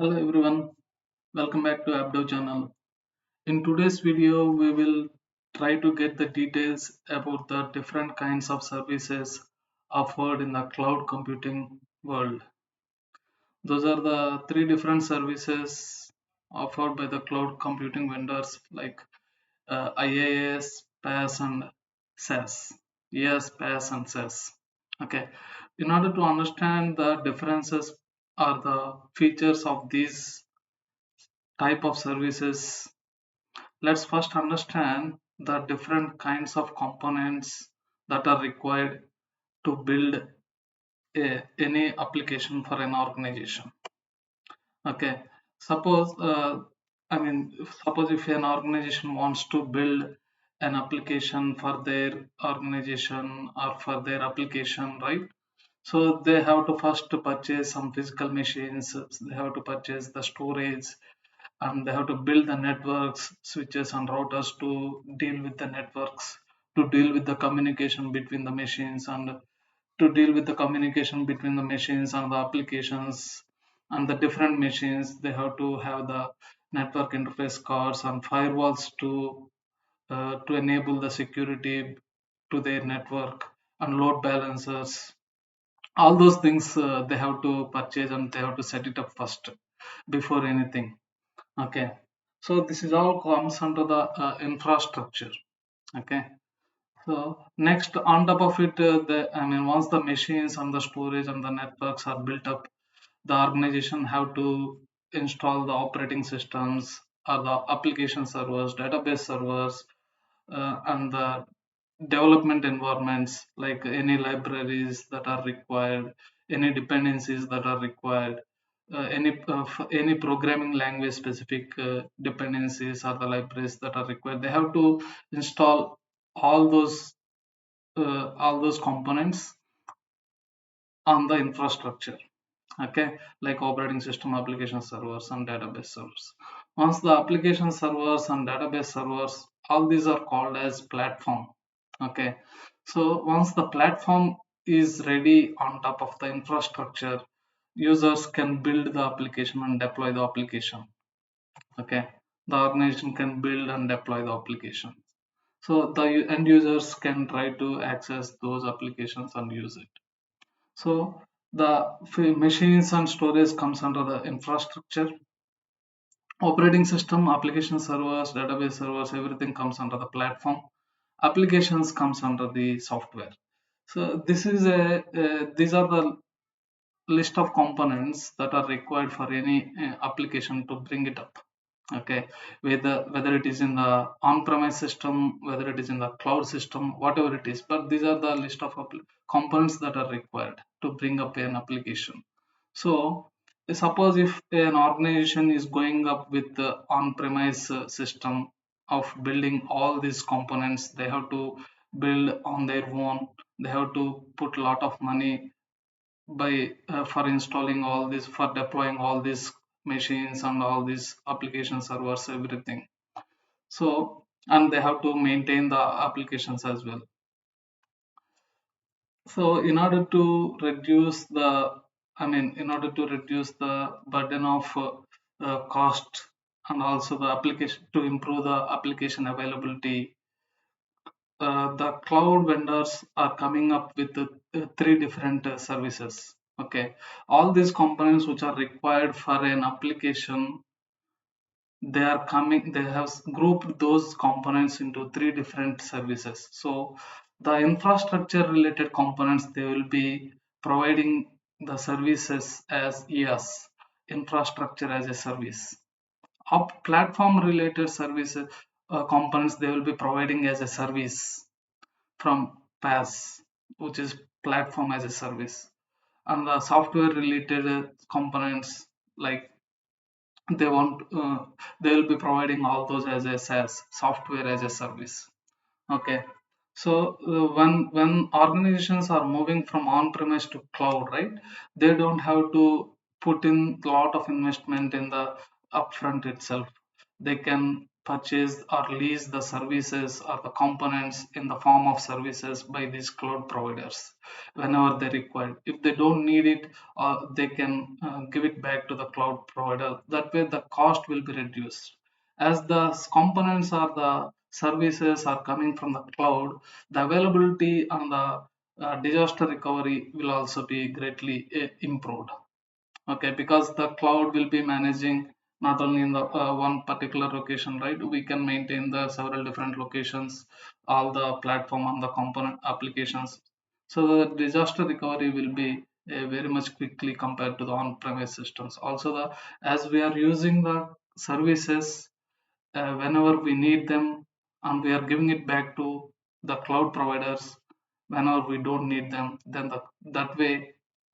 Hello everyone, welcome back to Abdo channel. In today's video, we will try to get the details about the different kinds of services offered in the cloud computing world. Those are the three different services offered by the cloud computing vendors like IaaS, PaaS, and SaaS. Yes, PaaS and SaaS. Okay. In order to understand the differences or the features of these type of services, let's first understand the different kinds of components that are required to build any application for an organization. Okay, suppose suppose if an organization wants to build an application for their organization or for their application, right? So they have to first purchase some physical machines, they have to purchase the storage, and they have to build the networks, switches and routers to deal with the networks, to deal with the communication between the machines, and to deal with the communication between the machines and the applications and the different machines. They have to have the network interface cards and firewalls to enable the security to their network, and load balancers. All those things they have to purchase, and they have to set it up first before anything. Okay, so this is all comes under the infrastructure. Okay, so next on top of it, once the machines and the storage and the networks are built up, the organization have to install the operating systems or the application servers, database servers, and the development environments, like any libraries that are required, any dependencies that are required, any programming language specific dependencies or the libraries that are required. They have to install all those components on the infrastructure. Okay, like operating system, application servers, and database servers. Once the application servers and database servers, all these are called as platform. Okay, so once the platform is ready on top of the infrastructure, users can build the application and deploy the application. Okay, the organization can build and deploy the application, so the end users can try to access those applications and use it. So the machines and storage comes under the infrastructure. Operating system, application servers, database servers, everything comes under the platform. Applications comes under the software. So these are the list of components that are required for any application to bring it up. Okay, whether it is in the on-premise system, whether it is in the cloud system, whatever it is, but these are the list of components that are required to bring up an application. So suppose if an organization is going up with the on-premise system of building all these components, they have to build on their own. They have to put a lot of money by for installing all this, for deploying all these machines and all these application servers, everything. So, and they have to maintain the applications as well. So in order to reduce the in order to reduce the burden of cost, and also the application, to improve the application availability, the cloud vendors are coming up with three different services. Okay, all these components which are required for an application, they are coming. They have grouped those components into three different services. So the infrastructure related components, they will be providing the services as IaaS, infrastructure as a service. Up platform related services, components, they will be providing as a service from PaaS, which is platform as a service. And the software related components, like they want they will be providing all those as a SaaS, software as a service. Okay, so when organizations are moving from on-premise to cloud, right, they don't have to put in a lot of investment in the upfront itself. They can purchase or lease the services or the components in the form of services by these cloud providers whenever they require. If they don't need it, they can give it back to the cloud provider. That way the cost will be reduced. As the components or the services are coming from the cloud, the availability and the disaster recovery will also be greatly improved. Okay, because the cloud will be managing not only in the one particular location, right? We can maintain the several different locations, all the platform and the component applications. So the disaster recovery will be very much quickly compared to the on-premise systems. Also, the as we are using the services whenever we need them, and we are giving it back to the cloud providers whenever we don't need them, then that way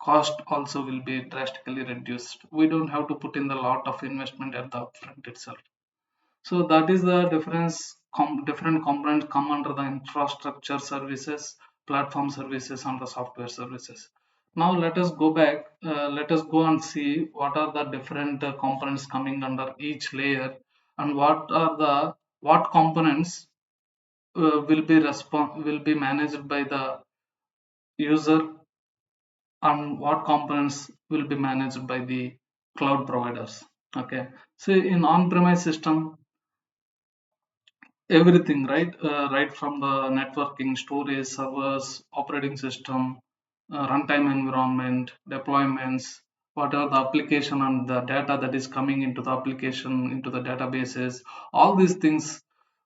cost also will be drastically reduced. We don't have to put in the lot of investment at the upfront itself. So that is the difference. Different components come under the infrastructure services, platform services, and the software services. Now let us go back. Let us go and see what are the different components coming under each layer, and what components will be managed by the user, and what components will be managed by the cloud providers. Okay, so in on-premise system, everything, right from the networking, storage, servers, operating system, runtime environment, deployments, what are the application and the data that is coming into the application, into the databases, all these things,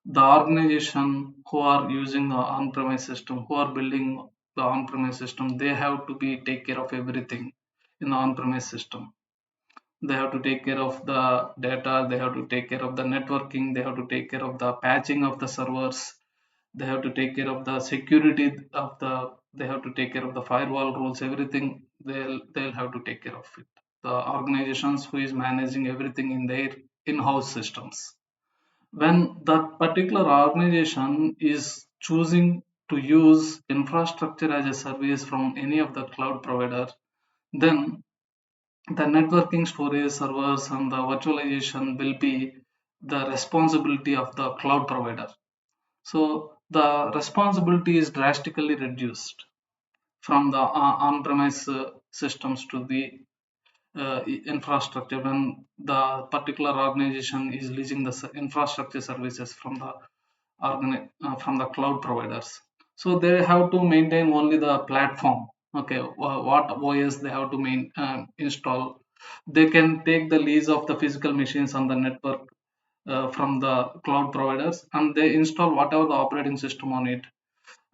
the organization who are using the on-premise system, who are building the on-premise system, they have to be take care of everything in the on-premise system. They have to take care of the data, they have to take care of the networking, they have to take care of the patching of the servers, they have to take care of the security of the, they have to take care of the firewall rules, everything. They'll have to take care of it, the organizations who is managing everything in their in-house systems. When that particular organization is choosing to use infrastructure as a service from any of the cloud provider, then the networking, storage, servers, and the virtualization will be the responsibility of the cloud provider. So the responsibility is drastically reduced from the on-premise systems to the infrastructure when the particular organization is leasing the infrastructure services from the from the cloud providers. So they have to maintain only the platform. Okay, what OS they have to install. They can take the lease of the physical machines on the network from the cloud providers, and they install whatever the operating system on it.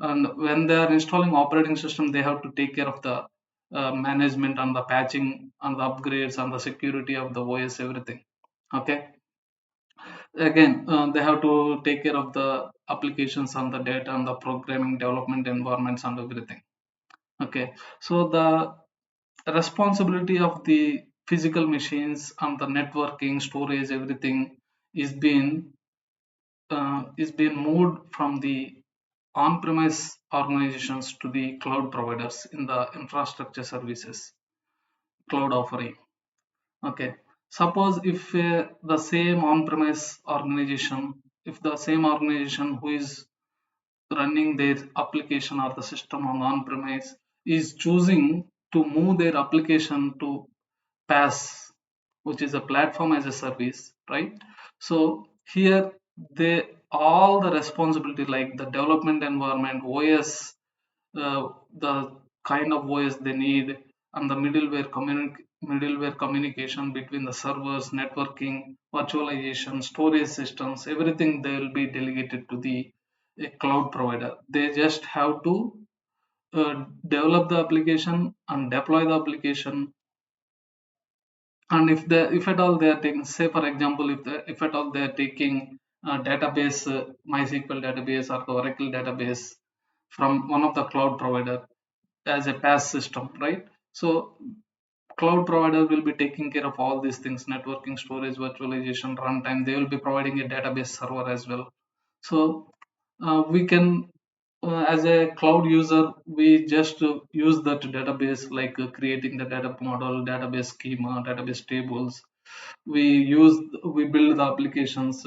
And when they are installing operating system, they have to take care of the management and the patching and the upgrades and the security of the OS, everything. Okay, again they have to take care of the applications and the data and the programming development environments and everything. Okay, so the responsibility of the physical machines and the networking, storage, everything is being moved from the on-premise organizations to the cloud providers in the infrastructure services cloud offering. Okay, suppose if the same on-premise organization, if the same organization who is running their application or the system on-premise is choosing to move their application to PaaS, which is a platform as a service, right? So here they all the responsibility like the development environment, OS, the kind of OS they need, and the middleware communication between the servers, networking, virtualization, storage systems, everything they will be delegated to the a cloud provider. They just have to develop the application and deploy the application. And if at all they are taking, say for example, if at all they are taking a database, MySQL database or the Oracle database from one of the cloud provider as a PaaS system, right? So cloud provider will be taking care of all these things: networking, storage, virtualization, runtime. They will be providing a database server as well. So we can, as a cloud user, we just use that database, like creating the data model, database schema, database tables. We build the applications,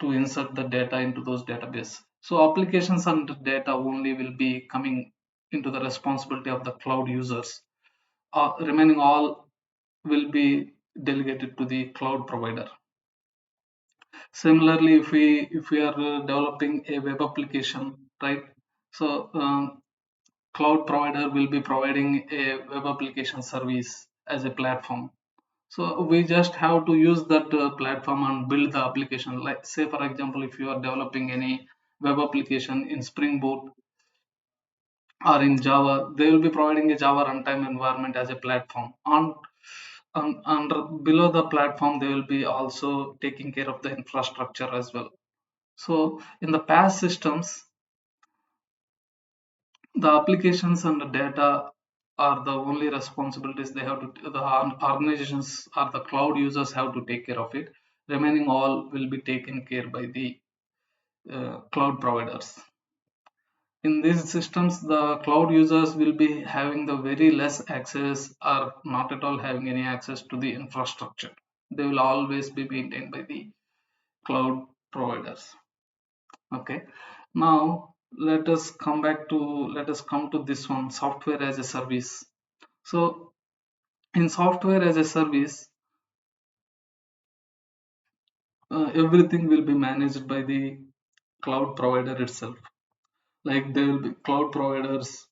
to insert the data into those database. So applications and data only will be coming into the responsibility of the cloud users. Remaining all will be delegated to the cloud provider. Similarly, if we are developing a web application, right? So cloud provider will be providing a web application service as a platform. So we just have to use that platform and build the application. Like say for example, if you are developing any web application in Spring Boot or in Java, they will be providing a Java runtime environment as a platform. And below the platform, they will be also taking care of the infrastructure as well. So in the PaaS systems, the applications and the data are the only responsibilities they have to, the organizations or the cloud users have to take care of it. Remaining all will be taken care by the cloud providers. In these systems, the cloud users will be having the very less access or not at all having any access to the infrastructure. They will always be maintained by the cloud providers. Okay, now let us come to this one, software as a service. So in software as a service, everything will be managed by the cloud provider itself. Like there will be cloud providers,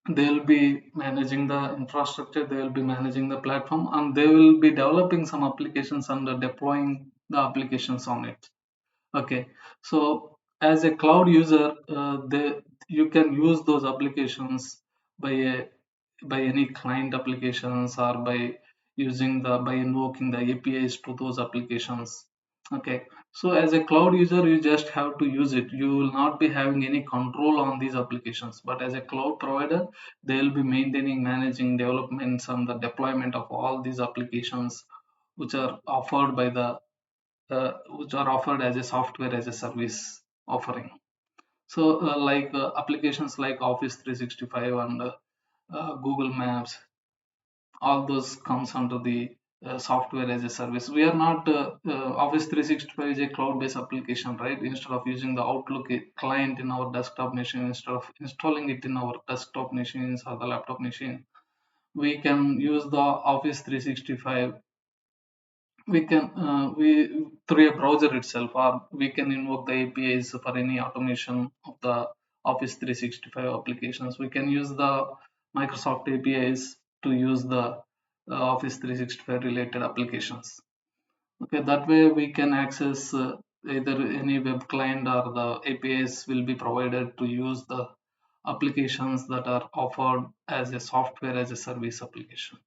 they will be managing the infrastructure, they will be managing the platform, and they will be developing some applications and deploying the applications on it. Okay, so as a cloud user, you can use those applications by a, by any client applications or by invoking the APIs to those applications. Okay, so as a cloud user, you just have to use it. You will not be having any control on these applications. But as a cloud provider, they will be maintaining, managing developments and the deployment of all these applications which are offered by the which are offered as a software as a service offering. So, applications like Office 365 and Google Maps, all those comes under the software as a service. We are not Office 365 is a cloud-based application, right? Instead of using the Outlook client in our desktop machine, instead of installing it in our desktop machines or the laptop machine, we can use the Office 365. We can we through a browser itself, or we can invoke the APIs for any automation of the Office 365 applications. We can use the Microsoft APIs to use the Office 365 related applications. Okay, that way we can access either any web client or the APIs will be provided to use the applications that are offered as a software as a service application.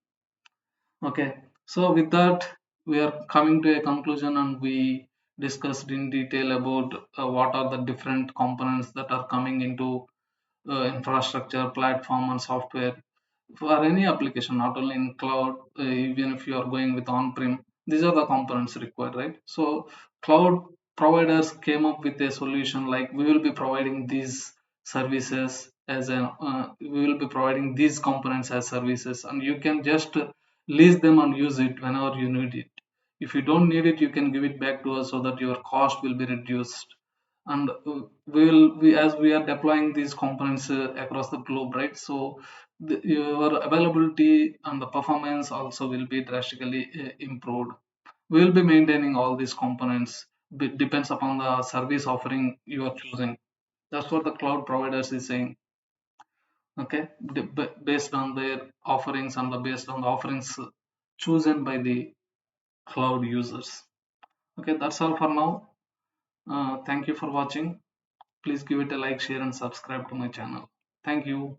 Okay, so with that, we are coming to a conclusion and we discussed in detail about what are the different components that are coming into infrastructure, platform, and software for any application, not only in cloud, even if you are going with on-prem, these are the components required, right? So cloud providers came up with a solution like we will be providing these services as an we will be providing these components as services, and you can just lease them and use it whenever you need it. If you don't need it, you can give it back to us so that your cost will be reduced. And we as we are deploying these components across the globe, right? So your availability and the performance also will be drastically improved. We will be maintaining all these components. Depends upon the service offering you are choosing. That's what the cloud providers is saying. Okay, based on their offerings and based on the offerings chosen by the cloud users. Okay, that's all for now. Thank you for watching. Please give it a like, share, and subscribe to my channel. Thank you.